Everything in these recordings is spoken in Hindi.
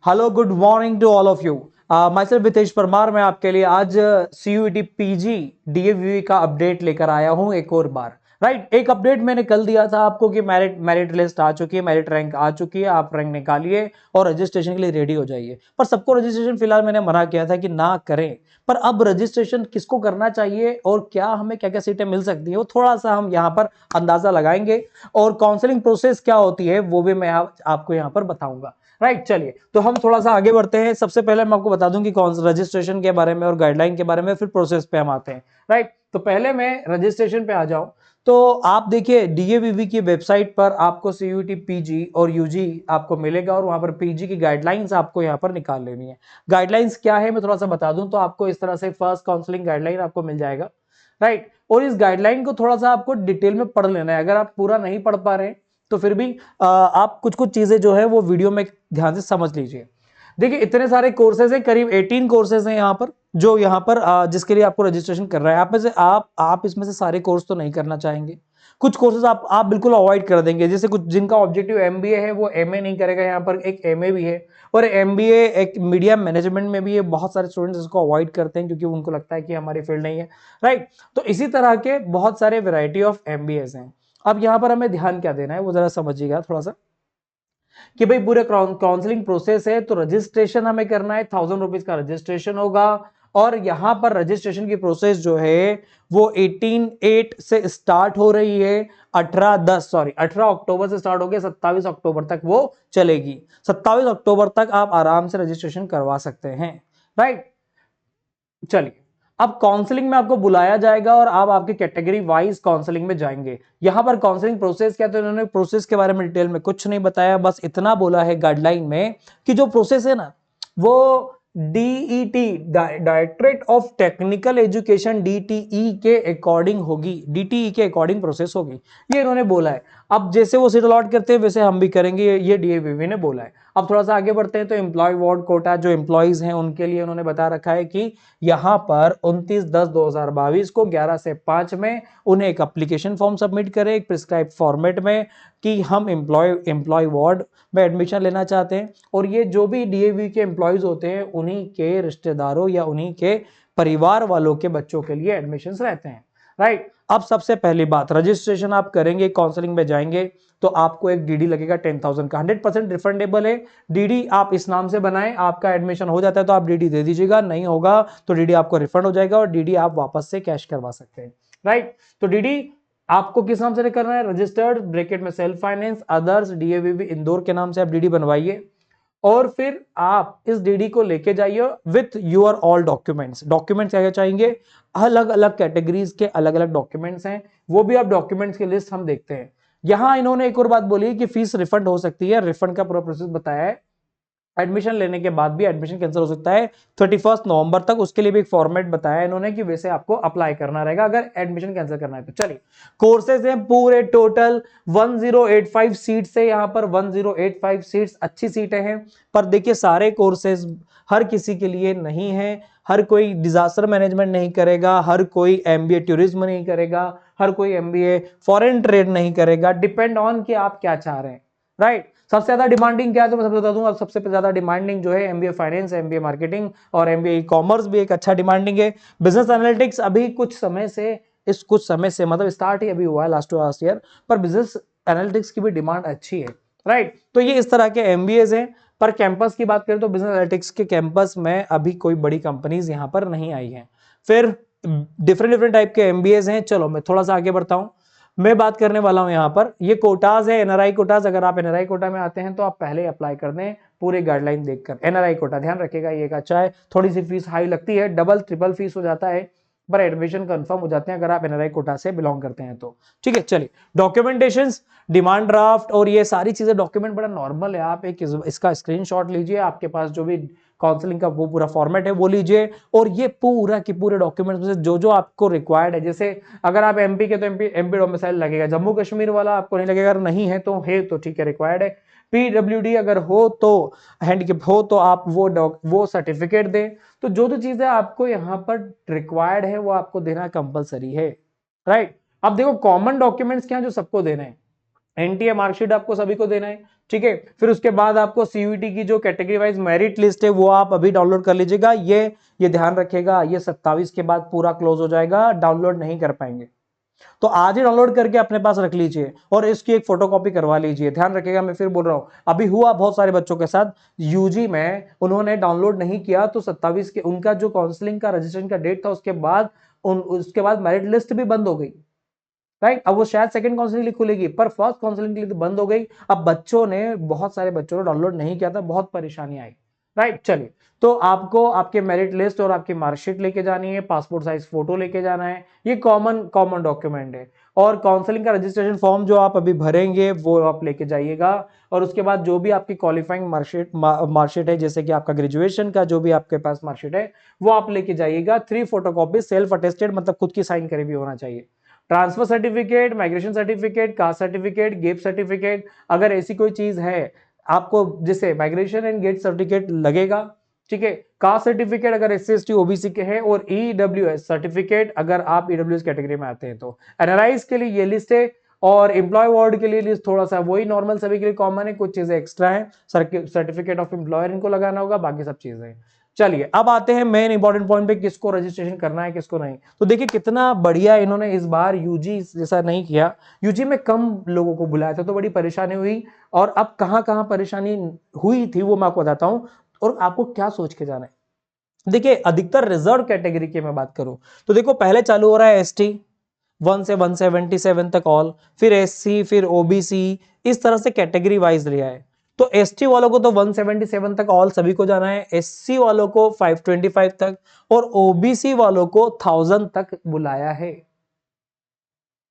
Hello, good morning to all of you. Myself Hitesh Parmar. मैं आपके लिए आज CUET PG DAVV का अपडेट लेकर आया हूं एक और बार। राइट, एक अपडेट मैंने कल दिया था आपको कि मेरिट लिस्ट आ चुकी है, मेरिट रैंक आ चुकी है, आप रैंक निकालिए और रजिस्ट्रेशन के लिए रेडी हो जाइए। पर सबको रजिस्ट्रेशन फिलहाल मैंने मना किया था कि ना करें। पर अब रजिस्ट्रेशन किसको करना चाहिए और क्या हमें क्या क्या सीटें मिल सकती है वो थोड़ा सा हम यहाँ पर अंदाजा लगाएंगे, और काउंसलिंग प्रोसेस क्या होती है वो भी मैं आपको यहाँ पर बताऊंगा। राइट, चलिए तो हम थोड़ा सा आगे बढ़ते हैं। सबसे पहले मैं आपको बता दूं कि कौन रजिस्ट्रेशन के बारे में और गाइडलाइन के बारे में, फिर प्रोसेस पे हम आते हैं। राइट, तो पहले मैं रजिस्ट्रेशन पे आ जाऊं तो आप देखिए DAVV की वेबसाइट पर आपको CUET PG और UG आपको मिलेगा, और वहां पर PG की गाइडलाइंस आपको यहाँ पर निकाल लेनी है। गाइडलाइंस क्या है मैं थोड़ा सा बता दूं तो आपको इस तरह से फर्स्ट काउंसलिंग गाइडलाइन आपको मिल जाएगा। राइट, और इस गाइडलाइन को थोड़ा सा आपको डिटेल में पढ़ लेना है। अगर आप पूरा नहीं पढ़ पा रहे हैं तो फिर भी आप कुछ कुछ चीजें जो है वो वीडियो में ध्यान से समझ लीजिए। देखिए, इतने सारे कोर्सेज हैं, करीब 18 कोर्सेज हैं यहाँ पर, जो यहाँ पर जिसके लिए आपको रजिस्ट्रेशन कर रहा है। आप में से आप इसमें से सारे कोर्स तो नहीं करना चाहेंगे। कुछ कोर्सेज आप बिल्कुल अवॉइड कर देंगे, जैसे कुछ जिनका ऑब्जेक्टिव MBA है वो MA नहीं करेगा। यहाँ पर एक MA भी है और MBA एक मीडिया मैनेजमेंट में भी है। बहुत सारे स्टूडेंट्स इसको अवॉइड करते हैं क्योंकि उनको लगता है कि हमारी फील्ड नहीं है। राइट, तो इसी तरह के बहुत सारे वेराइटी ऑफ MBAs हैं। अब यहां पर हमें ध्यान क्या देना है वो जरा समझिएगा थोड़ा सा, कि भाई पूरे काउंसलिंग प्रोसेस है तो रजिस्ट्रेशन हमें करना है। 1000 रुपीज का रजिस्ट्रेशन होगा, और यहां पर रजिस्ट्रेशन की प्रोसेस जो है वो 18/8 से स्टार्ट हो रही है। 18 अक्टूबर से स्टार्ट होगी, 27 अक्टूबर तक वो चलेगी। 27 अक्टूबर तक आप आराम से रजिस्ट्रेशन करवा सकते हैं। राइट, चलिए अब काउंसलिंग में आपको बुलाया जाएगा और आप आपकी कैटेगरी वाइज काउंसलिंग में जाएंगे। यहां पर काउंसलिंग प्रोसेस क्या, तो इन्होंने प्रोसेस के बारे में डिटेल में कुछ नहीं बताया, बस इतना बोला है गाइडलाइन में कि जो प्रोसेस है ना वो DET directorate of technical education DTE के अकॉर्डिंग होगी। DTE के अकॉर्डिंग प्रोसेस होगी, ये इन्होंने बोला है। अब जैसे वो सीट अलॉट करते हैं वैसे हम भी करेंगे, ये DAVV ने बोला है। अब थोड़ा सा आगे बढ़ते हैं तो एम्प्लॉय वार्ड कोटा जो एम्प्लॉयज हैं उनके लिए उन्होंने बता रखा है कि यहां पर 29/10/2022 को 11 से 5 में उन्हें एक एप्लीकेशन फॉर्म सबमिट करें एक प्रिस्क्राइब फॉर्मेट में कि हम एम्प्लॉय वार्ड में एडमिशन लेना चाहते हैं। और ये जो भी DAV के एम्प्लॉयज होते हैं उन्हीं के रिश्तेदारों या उन्हीं के परिवार वालों के बच्चों के लिए एडमिशन रहते हैं। राइट, अब सबसे पहली बात, रजिस्ट्रेशन आप करेंगे, काउंसलिंग में जाएंगे तो आपको एक DD लगेगा 10,000 का, 100% रिफंडेबल है। DD आप इस नाम से बनाएं, आपका एडमिशन हो जाता है तो आप DD दे दीजिएगा, नहीं होगा तो DD आपको रिफंड हो जाएगा और DD आप वापस से कैश करवा सकते हैं। राइट, तो DD आपको किस नाम से करना है, रजिस्टर्ड ब्रैकेट में self finance others DAVV Indore के नाम से आप DD बनवाइए, और फिर आप इस DD को लेके जाइए with your all documents. Documents क्या चाहेंगे, अलग अलग कैटेगरीज के अलग अलग डॉक्यूमेंट्स हैं, वो भी आप डॉक्यूमेंट्स की लिस्ट हम देखते हैं। यहां इन्होंने एक और बात बोली कि फीस रिफंड हो सकती है, रिफंड का पूरा प्रोसेस बताया है। एडमिशन लेने के बाद भी एडमिशन कैंसिल हो सकता है 31 नवंबर तक, उसके लिए भी एक फॉर्मेट बताया इन्होंने कि वैसे आपको अप्लाई करना रहेगा अगर एडमिशन कैंसिल करना है तो। चलिए, कोर्सेज हैं पूरे टोटल 1085 सीट्स है यहाँ पर, 1085 सीट्स, अच्छी सीटें हैं। पर देखिए सारे कोर्सेज हर किसी के लिए नहीं है। हर कोई डिजास्टर मैनेजमेंट नहीं करेगा, हर कोई MBA टूरिज्म नहीं करेगा, हर कोई MBA फॉरेन ट्रेड नहीं करेगा। डिपेंड ऑन कि आप क्या चाह रहे हैं। राइट, सबसे ज्यादा डिमांडिंग क्या है तो मैं सबसे बता दूंगा, सबसे ज्यादा डिमांडिंग जो है MBA फाइनेंस, MBA मार्केटिंग और MBA कॉमर्स भी एक अच्छा डिमांडिंग है। बिजनेस एनालिटिक्स अभी कुछ समय से मतलब स्टार्ट ही अभी हुआ है लास्ट ईयर, पर बिजनेस एनालिटिक्स की भी डिमांड अच्छी है। राइट, तो ये इस तरह के MBAs हैं। पर कैंपस की बात करें तो बिजनेस एनालिटिक्स के कैंपस में अभी कोई बड़ी कंपनीज यहाँ पर नहीं आई हैं। फिर डिफरेंट टाइप के MBAs हैं। चलो मैं थोड़ा सा आगे बढ़ता हूँ, मैं बात करने वाला हूं यहाँ पर ये कोटाज है, NRI कोटाज। अगर आप NRI कोटा में आते हैं तो आप पहले अप्लाई कर दें पूरे गाइडलाइन देखकर। NRI कोटा ध्यान रखिएगा, ये अच्छा है, थोड़ी सी फीस हाई लगती है, डबल ट्रिपल फीस हो जाता है, पर एडमिशन कंफर्म हो जाते हैं अगर आप NRI कोटा से बिलोंग करते हैं तो। ठीक है, चलिए डॉक्यूमेंटेशंस, डिमांड ड्राफ्ट और ये सारी चीजें, डॉक्यूमेंट बड़ा नॉर्मल है, आप एक इसका स्क्रीनशॉट लीजिए, आपके पास जो भी काउंसलिंग का वो पूरा फॉर्मेट है वो लीजिए, और ये पूरा की पूरे डॉक्यूमेंट में से जो जो आपको रिक्वायर्ड है, जैसे अगर आप MP के तो MP डोमिसाइल लगेगा, जम्मू कश्मीर वाला आपको नहीं लगेगा, अगर नहीं है तो ठीक है, रिक्वायर्ड है। PWD अगर हो तो, हैंडीकैप हो तो आप वो सर्टिफिकेट दें। तो जो जो चीजें आपको यहाँ पर रिक्वायर्ड है वो आपको देना कंपलसरी है। राइट, अब देखो कॉमन डॉक्यूमेंट्स क्या है जो सबको देने हैं। एनटीए मार्कशीट आपको सभी को देना है, ठीक है। फिर उसके बाद आपको सीयूईटी की जो कैटेगरी वाइज मेरिट लिस्ट है वो आप अभी डाउनलोड कर लीजिएगा। ये ध्यान रखिएगा, ये 27 के बाद पूरा क्लोज हो जाएगा, डाउनलोड नहीं कर पाएंगे। तो आज ही डाउनलोड करके अपने पास रख लीजिए और इसकी एक फोटोकॉपी करवा लीजिए। ध्यान रखिएगा, मैं फिर बोल रहा हूं, अभी हुआ बहुत सारे बच्चों के साथ यूजी में, उन्होंने डाउनलोड नहीं किया तो 27 के उनका जो काउंसलिंग का रजिस्ट्रेशन का डेट था उसके बाद मेरिट लिस्ट भी बंद हो गई, राइट। अब वो शायद सेकंड काउंसलिंग के लिए खुलेगी, पर फर्स्ट काउंसलिंग के लिए तो बंद हो गई। अब बच्चों ने, बहुत सारे बच्चों ने डाउनलोड नहीं किया था, बहुत परेशानी आई, राइट। चलिए, तो आपको आपके मेरिट लिस्ट और आपकी मार्कशीट लेके जानी है, पासपोर्ट साइज फोटो लेके जाना है, ये कॉमन डॉक्यूमेंट है। और काउंसलिंग का रजिस्ट्रेशन फॉर्म जो आप अभी भरेंगे वो आप लेके जाइएगा। और उसके बाद जो भी आपकी क्वालिफाइंग मार्कशीट है, जैसे कि आपका ग्रेजुएशन का जो भी आपके पास मार्कशीट है वो आप लेके जाइएगा। 3 फोटोकॉपी सेल्फ अटेस्टेड, मतलब खुद की साइन करे भी होना चाहिए। Transfer certificate, migration certificate, caste certificate, gap certificate, अगर ऐसी कोई चीज है आपको, जैसे माइग्रेशन एंड गेट सर्टिफिकेट लगेगा, ठीक है। कास्ट सर्टिफिकेट अगर SC ST OBC के हैं, और EWS सर्टिफिकेट अगर आप EWS कैटेगरी में आते हैं तो। एनआरआईज के लिए ये लिस्ट है, और एम्प्लॉय वार्ड के लिए लिस्ट थोड़ा सा वही नॉर्मल सभी के लिए कॉमन है, कुछ चीजें एक्स्ट्रा है। सर्टिफिकेट ऑफ एम्प्लॉयर इनको लगाना होगा, बाकी सब चीजें। चलिए, अब आते हैं मेन इंपॉर्टेंट पॉइंट पे, किसको रजिस्ट्रेशन करना है किसको नहीं। तो देखिए कितना बढ़िया इन्होंने इस बार यूजी जैसा नहीं किया। यूजी में कम लोगों को बुलाया था तो बड़ी परेशानी हुई, और अब कहां कहां परेशानी हुई थी वो मैं आपको बताता हूं, और आपको क्या सोच के जाना है। देखिए, अधिकतर रिजर्व कैटेगरी की मैं बात करूं तो देखो, पहले चालू हो रहा है ST 1 से 177 तक ऑल, फिर SC, फिर OBC, इस तरह से कैटेगरी वाइज लिया है। तो ST वालों को तो 177 तक ऑल सभी को जाना है, SC वालों को 525 तक, और OBC वालों को 1000 तक बुलाया है।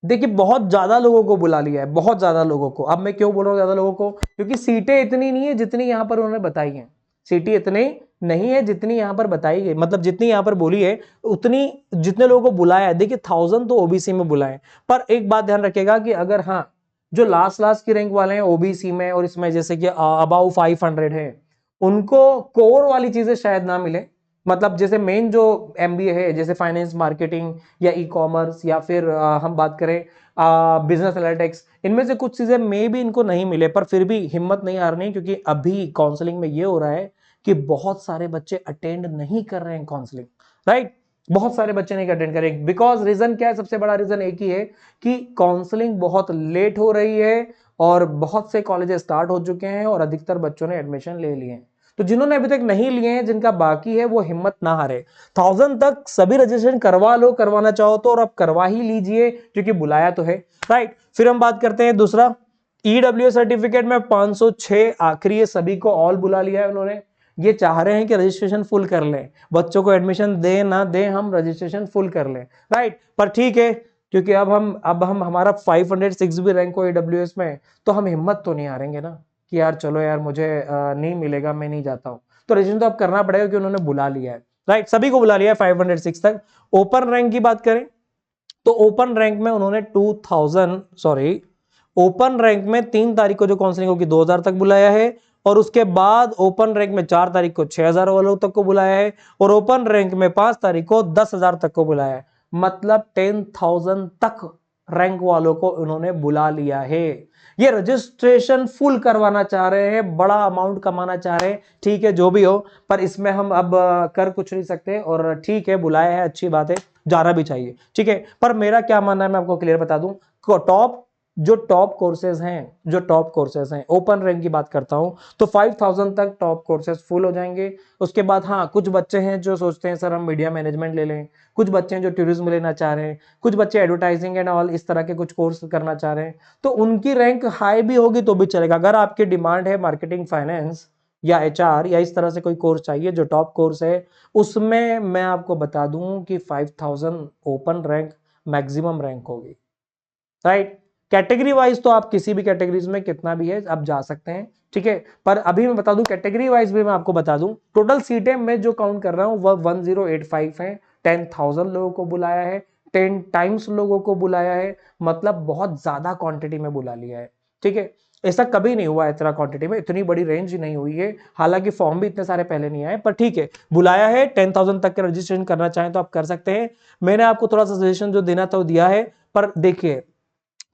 देखिए, बहुत ज्यादा लोगों को बुला लिया है, बहुत ज्यादा लोगों को। अब मैं क्यों बोल रहा हूं ज्यादा लोगों को, क्योंकि सीटें इतनी नहीं है जितनी यहां पर उन्होंने बताई है। सीटें इतनी नहीं है जितनी यहां पर बताई गई, मतलब जितनी यहां पर बोली है उतनी, जितने लोगों को बुलाया है। देखिए 1000 तो OBC में बुलाए, पर एक बात ध्यान रखेगा कि अगर हाँ, जो लास्ट की रैंक वाले हैं OBC में और इसमें, जैसे कि अबाउ 500 है, उनको कोर वाली चीजें शायद ना मिले। मतलब जैसे मेन जो MBA है, जैसे फाइनेंस, मार्केटिंग, या ई-कॉमर्स, या फिर हम बात करें बिजनेस एनालिटिक्स, इनमें से कुछ चीजें मे भी इनको नहीं मिले, पर फिर भी हिम्मत नहीं हारनी, क्योंकि अभी काउंसलिंग में ये हो रहा है कि बहुत सारे बच्चे अटेंड नहीं कर रहे हैं काउंसलिंग, राइट। बहुत सारे बच्चे नहीं अटेंड करेंगे, बिकॉज रीजन क्या है, सबसे बड़ा रीजन एक ही है कि काउंसलिंग बहुत लेट हो रही है, और बहुत से कॉलेजेस स्टार्ट हो चुके हैं, और अधिकतर बच्चों ने एडमिशन ले लिए हैं। तो जिन्होंने अभी तक नहीं लिए हैं, जिनका बाकी है, वो हिम्मत ना हारे। 1000 तक सभी रजिस्ट्रेशन करवा लो, करवाना चाहो तो, और अब करवा ही लीजिए क्योंकि बुलाया तो है, राइट। फिर हम बात करते हैं दूसरा, EWS सर्टिफिकेट में 506 आखिरी है, सभी को ऑल बुला लिया है उन्होंने। ये चाह रहे हैं कि रजिस्ट्रेशन फुल कर लें, बच्चों को एडमिशन दे ना दे, हम रजिस्ट्रेशन फुल कर लें, राइट। पर ठीक है, क्योंकि अब हम हमारा 506 भी रैंक हो EWS में, तो हम हिम्मत तो नहीं हारेंगे ना, कि यार चलो यार, मुझे नहीं मिलेगा, मैं नहीं जाता हूं। तो रजिस्ट्रेशन तो अब करना पड़ेगा, कि उन्होंने बुला लिया है, राइट। सभी को बुला लिया है 506 तक। ओपन रैंक की बात करें तो ओपन रैंक में उन्होंने 3 तारीख को जो काउंसलिंग होगी 2000 तक बुलाया है, और उसके बाद ओपन रैंक में 4 तारीख को 6000 वालों तक को बुलाया है, और ओपन रैंक में 5 तारीख को 10,000 तक को बुलाया है। मतलब 10,000 तक रैंक वालों को उन्होंने बुला लिया है। ये रजिस्ट्रेशन फुल करवाना चाह रहे हैं, बड़ा अमाउंट कमाना चाह रहे हैं, ठीक है, जो भी हो, पर इसमें हम अब कर कुछ नहीं सकते। और ठीक है, बुलाया है, अच्छी बात है, जाना भी चाहिए, ठीक है। पर मेरा क्या मानना है, मैं आपको क्लियर बता दूं, टॉप कोर्सेज हैं, ओपन रैंक की बात करता हूं तो 5000 तक टॉप कोर्सेज फुल हो जाएंगे। उसके बाद हाँ, कुछ बच्चे हैं जो सोचते हैं सर हम मीडिया मैनेजमेंट ले लें, कुछ बच्चे हैं जो टूरिज्म लेना चाह रहे हैं, कुछ बच्चे एडवर्टाइजिंग एंड ऑल इस तरह के कुछ कोर्स करना चाह रहे हैं, तो उनकी रैंक हाई भी होगी तो भी चलेगा। अगर आपकी डिमांड है मार्केटिंग, फाइनेंस या HR या इस तरह से कोई कोर्स चाहिए जो टॉप कोर्स है, उसमें मैं आपको बता दूं कि 5000 ओपन रैंक मैक्सिमम रैंक होगी, राइट। कैटेगरी वाइज तो आप किसी भी कैटेगरीज में कितना भी है आप जा सकते हैं, ठीक है। पर अभी मैं बता दूं, कैटेगरी वाइज भी मैं आपको बता दूं, टोटल सीटें मैं जो काउंट कर रहा हूं वह 1085 है। 10,000 लोगों को बुलाया है, 10 टाइम्स लोगों को बुलाया है, मतलब बहुत ज्यादा क्वांटिटी में बुला लिया है, ठीक है। ऐसा कभी नहीं हुआ, इतना क्वांटिटी में इतनी बड़ी रेंज नहीं हुई है, हालांकि फॉर्म भी इतने सारे पहले नहीं आए, पर ठीक है, बुलाया है। 10,000 तक के रजिस्ट्रेशन करना चाहें तो आप कर सकते हैं। मैंने आपको थोड़ा सा सजेशन जो देना था वो दिया है, पर देखिए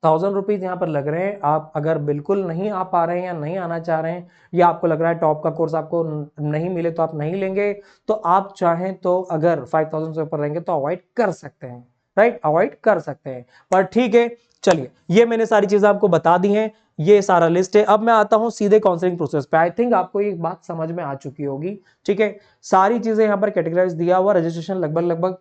1,000 रुपीज यहाँ पर लग रहे हैं। आप अगर बिल्कुल नहीं आ पा रहे हैं या नहीं आना चाह रहे हैं या आपको लग रहा है टॉप का कोर्स आपको नहीं मिले तो आप नहीं लेंगे, तो आप चाहें तो अगर 5,000 से ऊपर रहेंगे तो अवॉइड कर सकते हैं, राइट, अवॉइड कर सकते हैं। पर ठीक है, चलिए ये मैंने सारी चीजें आपको बता दी हैं, ये सारा लिस्ट है। अब मैं आता हूं सीधे काउंसलिंग प्रोसेस पे। आई थिंक आपको ये बात समझ में आ चुकी होगी, ठीक है। सारी चीजें यहाँ पर कैटेगराइज दिया हुआ, रजिस्ट्रेशन लगभग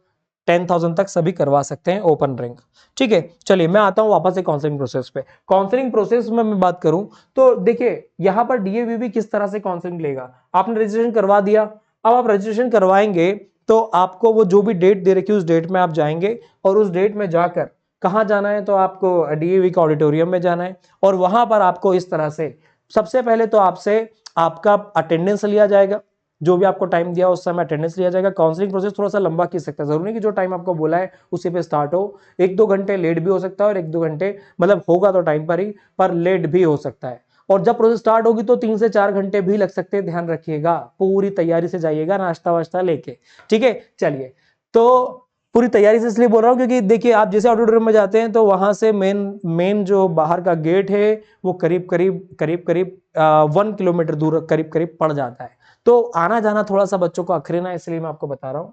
10,000 तक सभी करवा सकते हैं ओपन रैंक, ठीक है। चलिए मैं आता हूं वापस से काउंसलिंग प्रोसेस पे। काउंसलिंग प्रोसेस में मैं बात करूं तो देखिए यहां पर डीएवीवी किस तरह से काउंसलिंग लेगा। आपने रजिस्ट्रेशन करवा दिया, अब आप रजिस्ट्रेशन करवाएंगे तो आपको वो जो भी डेट दे रखी है उस डेट में आप जाएंगे और उस डेट में जाकर कहां जाना है, तो आपको डीएवी का ऑडिटोरियम में जाना है और वहां पर आपको इस तरह से सबसे पहले तो आपसे आपका अटेंडेंस लिया जाएगा, जो भी आपको टाइम दिया उस समय अटेंडेंस लिया जाएगा। काउंसलिंग प्रोसेस थोड़ा सा लंबा खींच सकता है, जरूरी नहीं कि जो टाइम आपको बोला है उसी पे स्टार्ट हो, 1-2 घंटे लेट भी हो सकता है और 1-2 घंटे मतलब होगा तो टाइम पर ही, पर लेट भी हो सकता है। और जब प्रोसेस स्टार्ट होगी तो 3 से 4 घंटे भी लग सकते हैं, ध्यान रखिएगा, पूरी तैयारी से जाइएगा, नाश्ता वाश्ता लेके, ठीक है। चलिए, तो पूरी तैयारी से इसलिए बोल रहा हूं क्योंकि देखिए आप जैसे ऑडिटोरियम में जाते हैं तो वहां से मेन जो बाहर का गेट है वो करीब करीब 1 किलोमीटर दूर करीब पड़ जाता है, तो आना जाना थोड़ा सा बच्चों को अखरे ना, इसलिए मैं आपको बता रहा हूं।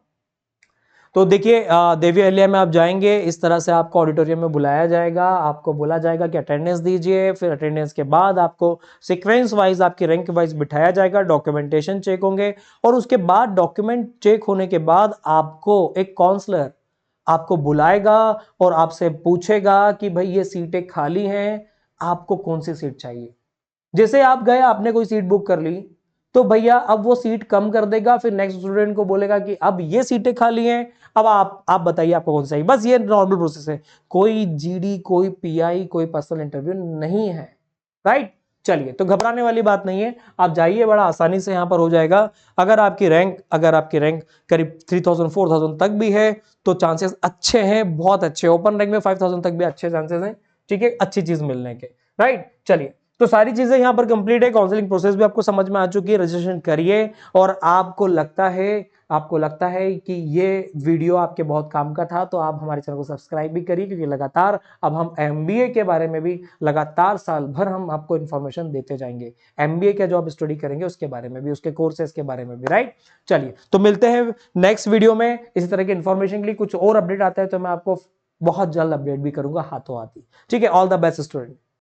तो देखिए देवी अहिल्या में आप जाएंगे, इस तरह से आपको ऑडिटोरियम में बुलाया जाएगा, आपको बोला जाएगा कि अटेंडेंस दीजिए, फिर अटेंडेंस के बाद आपको सीक्वेंस वाइज आपकी रैंक वाइज बिठाया जाएगा, डॉक्यूमेंटेशन चेक होंगे और उसके बाद डॉक्यूमेंट चेक होने के बाद आपको एक काउंसलर आपको बुलाएगा और आपसे पूछेगा कि भाई ये सीटें खाली हैं, आपको कौन सी सीट चाहिए। जैसे आप गए, आपने कोई सीट बुक कर ली, तो भैया अब वो सीट कम कर देगा, फिर नेक्स्ट स्टूडेंट को बोलेगा कि अब ये सीटें खाली हैं, अब आप बताइए आपको कौन सा चाहिए। बस ये नॉर्मल प्रोसेस है, कोई जीडी, कोई पीआई, कोई पर्सनल इंटरव्यू नहीं है, राइट। चलिए, तो घबराने वाली बात नहीं है, आप जाइए, बड़ा आसानी से यहां पर हो जाएगा। अगर आपकी रैंक करीब 3,000 4,000 तक भी है तो चांसेस अच्छे हैं, बहुत अच्छे। ओपन रैंक में 5,000 तक भी अच्छे चांसेस हैं, ठीक है, अच्छी चीज मिलने के, राइट। चलिए, तो सारी चीजें यहां पर कंप्लीट है, काउंसलिंग प्रोसेस भी आपको समझ में आ चुकी है, रजिस्ट्रेशन करिए। और आपको लगता है कि ये वीडियो आपके बहुत काम का था तो आप हमारे चैनल को सब्सक्राइब भी करिए, क्योंकि लगातार अब हम एमबीए के बारे में भी लगातार साल भर हम आपको इन्फॉर्मेशन देते जाएंगे। एमबीए का जो आप स्टडी करेंगे उसके बारे में भी, उसके कोर्सेज के बारे में भी, राइट। चलिए, तो मिलते हैं नेक्स्ट वीडियो में इसी तरह के इन्फॉर्मेशन के लिए। कुछ और अपडेट आता है तो मैं आपको बहुत जल्द अपडेट भी करूंगा हाथों हाथ ही, ठीक है। All the best student.